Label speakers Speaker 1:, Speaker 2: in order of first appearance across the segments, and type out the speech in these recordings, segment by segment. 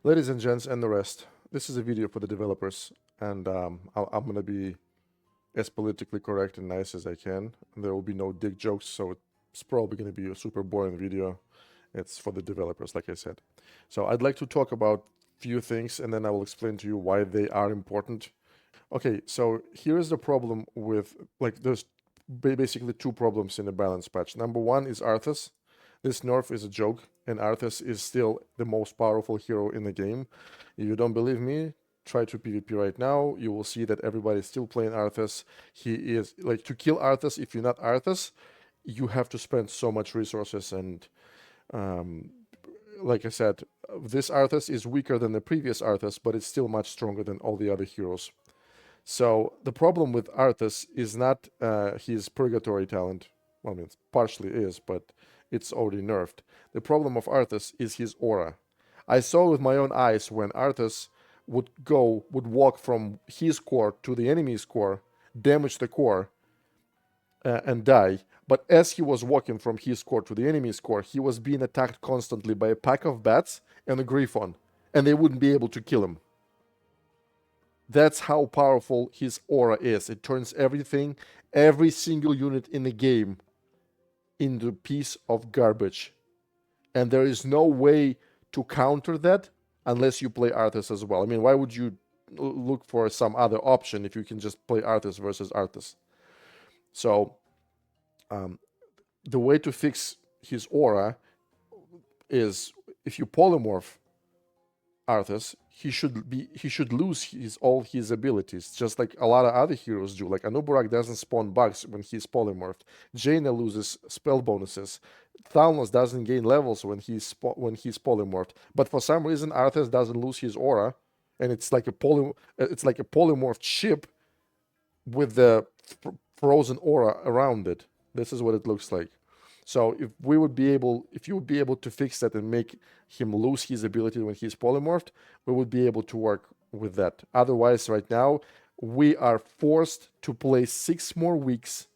Speaker 1: Ladies and gents and the rest, this is a video for the developers, and I'm gonna be as politically correct and nice as I can. There will be no dick jokes, so it's probably gonna be a super boring video. It's for the developers, like I said. So I'd like to talk about few things, and then I will explain to you why they are important. Okay, so here's the problem with, like, there's basically two problems in the balance patch. Number one is Arthas. This nerf is a joke, and Arthas is still the most powerful hero in the game. If you don't believe me, try to PvP right now. You will see that everybody is still playing Arthas. He is, like, to kill Arthas, if you're not Arthas, you have to spend so much resources, and um, like I said, this Arthas is weaker than the previous Arthas, but it's still much stronger than all the other heroes. So the problem with Arthas is not his purgatory talent. Well, I mean, it partially is, but it's already nerfed. The problem of Arthas is his aura. I saw with my own eyes when Arthas would walk from his core to the enemy's core, damage the core, and die. But as he was walking from his core to the enemy's core, he was being attacked constantly by a pack of bats and a griffon, and they wouldn't be able to kill him. That's how powerful his aura is. It turns everything, every single unit in the game, into a piece of garbage. And there is no way to counter that unless you play Arthas as well. I mean, why would you look for some other option if you can just play Arthas versus Arthas? So, the way to fix his aura is if you polymorph Arthas, he should lose all his abilities, just like a lot of other heroes do. Like Anubarak doesn't spawn bugs when he's polymorphed. Jaina loses spell bonuses. Thalnos doesn't gain levels when he's polymorphed. But for some reason, Arthas doesn't lose his aura, and it's like a polymorphed ship with the frozen aura around it. This is what it looks like. So if you would be able to fix that and make him lose his ability when he's polymorphed, we would be able to work with that. Otherwise, right now, we are forced to play 6 more weeks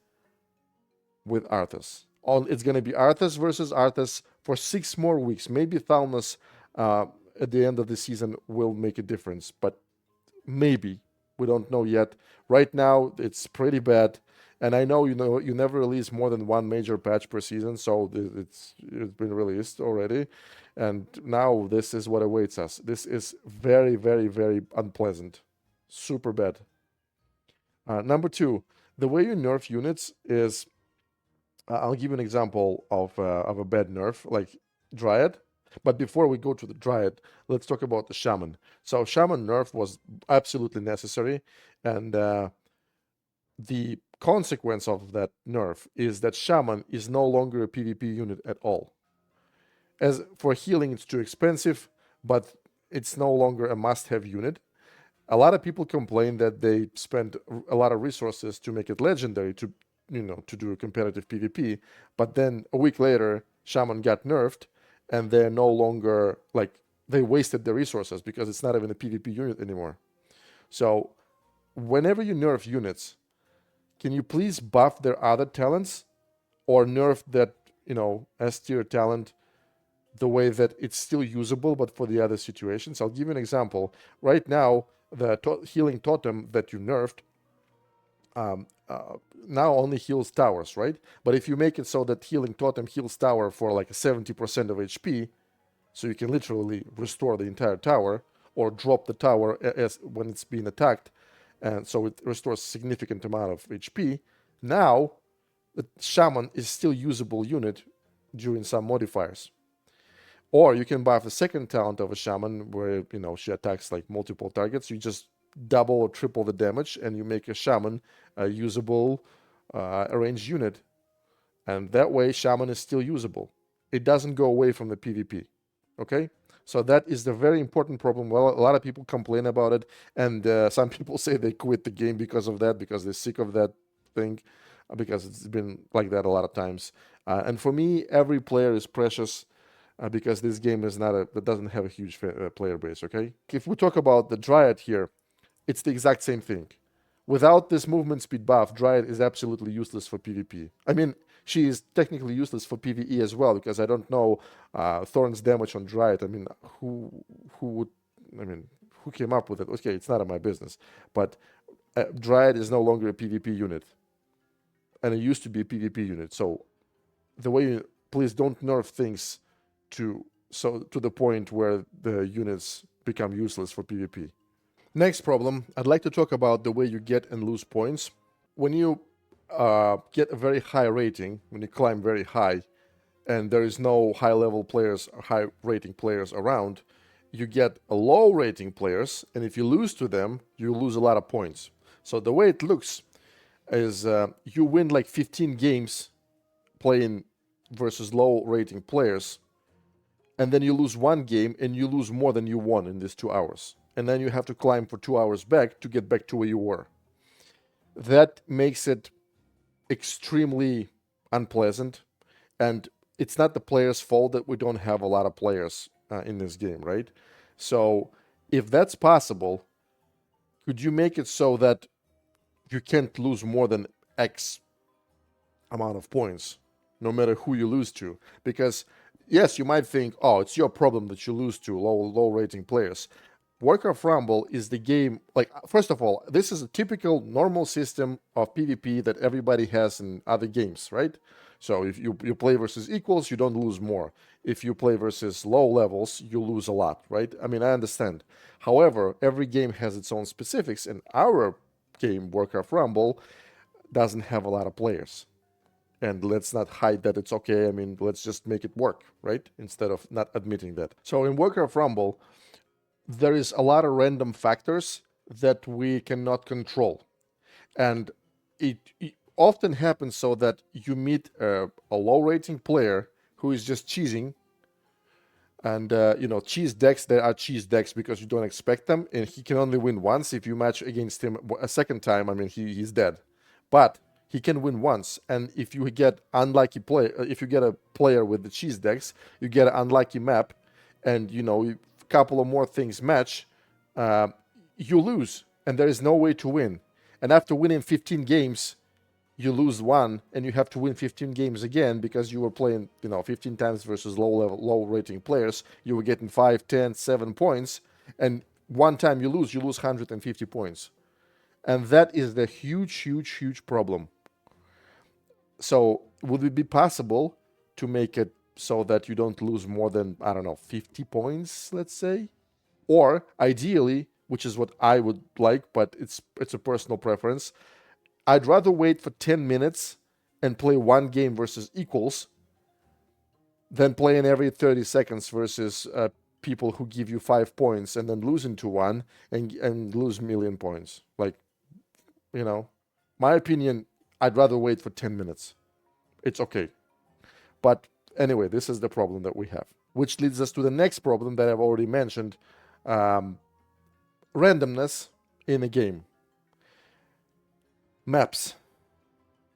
Speaker 1: with Arthas. It's going to be Arthas versus Arthas for 6 more weeks. Maybe Thalnos at the end of the season will make a difference, but maybe. We don't know yet. Right now, it's pretty bad. And I know you never release more than one major patch per season, so it's been released already, and now this is what awaits us. This is very, very, very unpleasant, super bad. Number two, the way you nerf units is, I'll give you an example of a bad nerf, like Dryad. But before we go to the Dryad, let's talk about the Shaman. So Shaman nerf was absolutely necessary, and the consequence of that nerf is that Shaman is no longer a PvP unit at all. As for healing, it's too expensive, but it's no longer a must-have unit. A lot of people complain that they spend a lot of resources to make it legendary to do a competitive PvP, but then a week later, Shaman got nerfed, and they're no longer, like, they wasted their resources because it's not even a PvP unit anymore. So whenever you nerf units, can you please buff their other talents or nerf that, S tier talent the way that it's still usable but for the other situations? I'll give you an example. Right now, the healing totem that you nerfed now only heals towers, right? But if you make it so that healing totem heals tower for like 70% of HP, so you can literally restore the entire tower or drop the tower as when it's being attacked, and so it restores a significant amount of HP. Now, the Shaman is still usable unit during some modifiers. Or you can buff the second talent of a Shaman where, she attacks like multiple targets. You just double or triple the damage and you make a Shaman a usable ranged unit. And that way, Shaman is still usable. It doesn't go away from the PvP. Okay? So that is the very important problem. Well, a lot of people complain about it, and some people say they quit the game because of that, because they're sick of that thing, because it's been like that a lot of times. And for me, every player is precious because this game is that doesn't have a huge player base. Okay, if we talk about the Dryad here, it's the exact same thing. Without this movement speed buff, Dryad is absolutely useless for PvP. I mean, She is technically useless for PvE as well, because I don't know Thorn's damage on Dryad. I mean, who would, I mean, who came up with it? Okay, it's none of my business. But Dryad is no longer a PvP unit, and it used to be a PvP unit. So the way please don't nerf things to the point where the units become useless for PvP. Next problem, I'd like to talk about the way you get and lose points. When you get a very high rating, when you climb very high, and there is no high-level players or high-rating players around, you get a low-rating players, and if you lose to them, you lose a lot of points. So the way it looks is you win like 15 games playing versus low-rating players, and then you lose one game, and you lose more than you won in these 2 hours. And then you have to climb for 2 hours back to get back to where you were. That makes it extremely unpleasant, and it's not the player's fault that we don't have a lot of players in this game, right? So if that's possible, could you make it so that you can't lose more than X amount of points, no matter who you lose to? Because yes, you might think, oh, it's your problem that you lose to low rating players. Warcraft Rumble is the game, like, first of all, this is a typical normal system of PvP that everybody has in other games, right? So if you play versus equals, you don't lose more. If you play versus low levels, you lose a lot, right? I mean, I understand. However, every game has its own specifics, and our game, Warcraft Rumble, doesn't have a lot of players. And let's not hide that it's okay. I mean, let's just make it work, right? Instead of not admitting that. So in Warcraft Rumble, there is a lot of random factors that we cannot control. And it often happens so that you meet a low rating player who is just cheesing. And, cheese decks, there are cheese decks because you don't expect them. And he can only win once. If you match against him a second time, I mean, he's dead. But he can win once. And if you get unlucky if you get a player with the cheese decks, you get an unlucky map. And, couple of more things match, you lose, and there is no way to win. And after winning 15 games, you lose one, and you have to win 15 games again because you were playing, 15 times versus low rating players. You were getting 5, 10, 7 points, and one time you lose 150 points. And that is the huge problem. So would it be possible to make it so that you don't lose more than, 50 points, let's say? Or ideally, which is what I would like, but it's a personal preference, I'd rather wait for 10 minutes and play one game versus equals than playing every 30 seconds versus people who give you 5 points and then losing to one and lose million points. Like, my opinion, I'd rather wait for 10 minutes. It's okay. But anyway, this is the problem that we have, which leads us to the next problem that I've already mentioned, randomness in a game. Maps.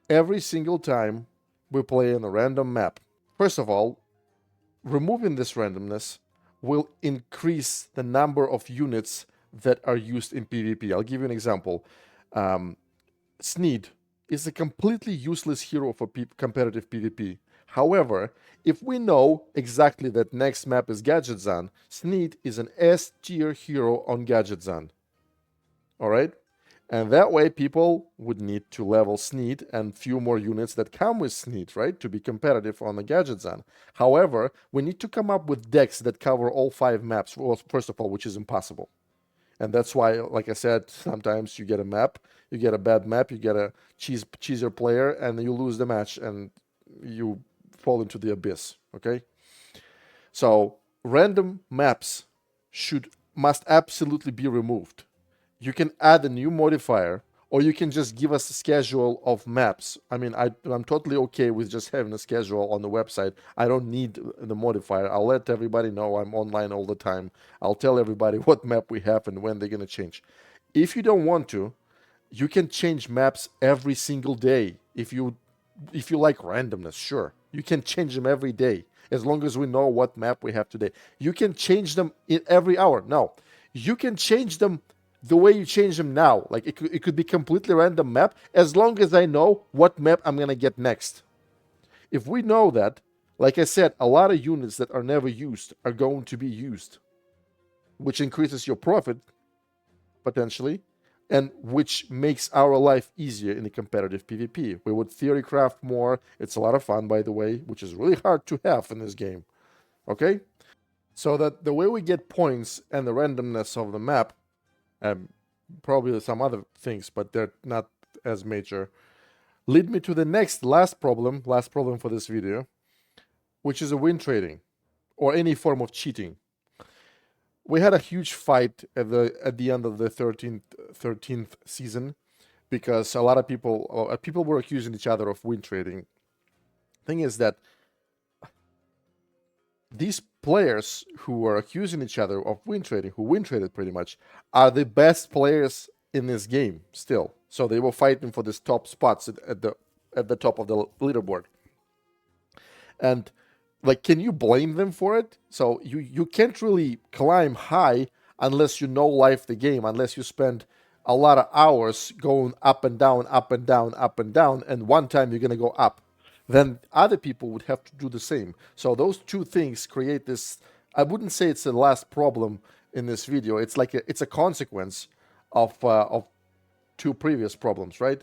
Speaker 1: Every single time we play on a random map, first of all, removing this randomness will increase the number of units that are used in PvP. I'll give you an example. Sneed is a completely useless hero for competitive PvP. However, if we know exactly that next map is Gadgetzan, Sneed is an S tier hero on Gadgetzan. Alright? And that way people would need to level Sneed and few more units that come with Sneed, right? To be competitive on the Gadgetzan. However, we need to come up with decks that cover all 5 maps, well, first of all, which is impossible. And that's why, like I said, sometimes you get a map, you get a bad map, you get a cheeser player, and you lose the match, and you fall into the abyss, okay? So random maps must absolutely be removed. You can add a new modifier, or you can just give us a schedule of maps. I mean, I'm totally okay with just having a schedule on the website. I don't need the modifier. I'll let everybody know I'm online all the time. I'll tell everybody what map we have and when they're going to change. If you don't want to, you can change maps every single day. If you like randomness, sure. You can change them every day, as long as we know what map we have today. You can change them in every hour. No, you can change them the way you change them now. Like it could be completely random map, as long as I know what map I'm gonna get next. If we know that, like I said, a lot of units that are never used are going to be used, which increases your profit potentially, and which makes our life easier in the competitive PvP. We would theory craft more. It's a lot of fun, by the way, which is really hard to have in this game. Okay? So that the way we get points and the randomness of the map, probably some other things, but they're not as major, lead me to the last problem for this video, which is a win trading or any form of cheating. We had a huge fight at the end of the 13th season because a lot of people were accusing each other of win trading. Thing is that these players who are accusing each other of win trading, who win traded pretty much, are the best players in this game still. So they were fighting for this top spots at the top of the leaderboard. And like, can you blame them for it? So you can't really climb high unless you know life the game, unless you spend a lot of hours going up and down, up and down, up and down, and one time you're gonna go up. Then other people would have to do the same. So those two things create this. I wouldn't say it's the last problem in this video. It's like it's a consequence of two previous problems, right?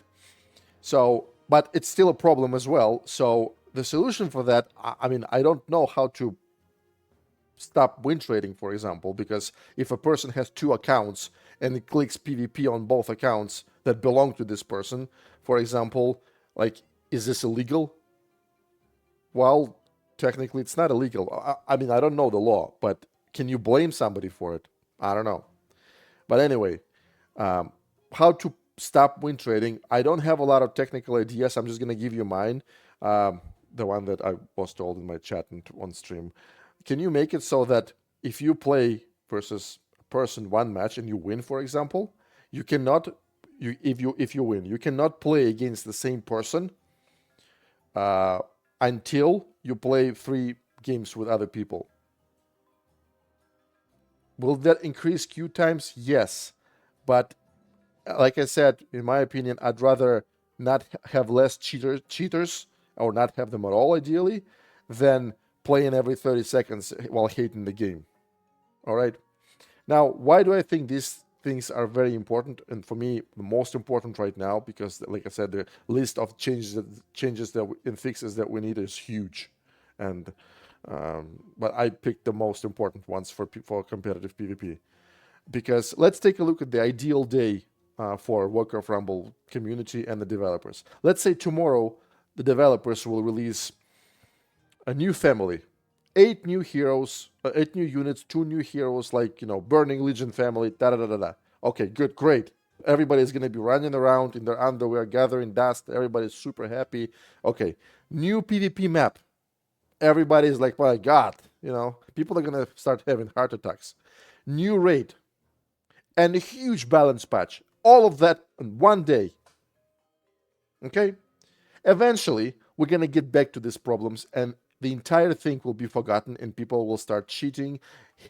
Speaker 1: So, but it's still a problem as well. So the solution for that, I mean, I don't know how to stop win trading, for example, because if a person has two accounts and it clicks PvP on both accounts that belong to this person, for example, like, is this illegal? Well, technically it's not illegal. I mean, I don't know the law, but can you blame somebody for it? I don't know. But anyway, how to stop win trading? I don't have a lot of technical ideas. I'm just going to give you mine. The one that I was told in my chat and on stream. Can you make it so that if you play versus a person one match and you win, for example, you cannot, if you win, you cannot play against the same person until you play 3 games with other people. Will that increase queue times? Yes, but like I said, in my opinion, I'd rather not have less cheaters or not have them at all, ideally, than playing every 30 seconds while hating the game. All right. Now, why do I think these things are very important? And for me, the most important right now, because, like I said, the list of changes and fixes that we need is huge. And but I picked the most important ones for competitive PvP. Because let's take a look at the ideal day for Warcraft Rumble community and the developers. Let's say tomorrow the developers will release a new family, 8 new heroes, 8 new units, 2 new heroes, like, you know, Burning Legion family, da-da-da-da-da. Okay, good, great. Everybody's going to be running around in their underwear, gathering dust. Everybody's super happy. Okay, new PvP map. Everybody's like, my God, you know, people are going to start having heart attacks. New raid and a huge balance patch. All of that in one day. Okay? Eventually, we're going to get back to these problems and the entire thing will be forgotten and people will start cheating,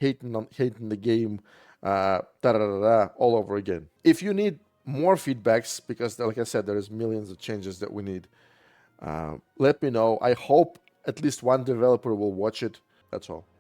Speaker 1: hating the game, all over again. If you need more feedbacks, because like I said, there's millions of changes that we need, let me know. I hope at least one developer will watch it. That's all.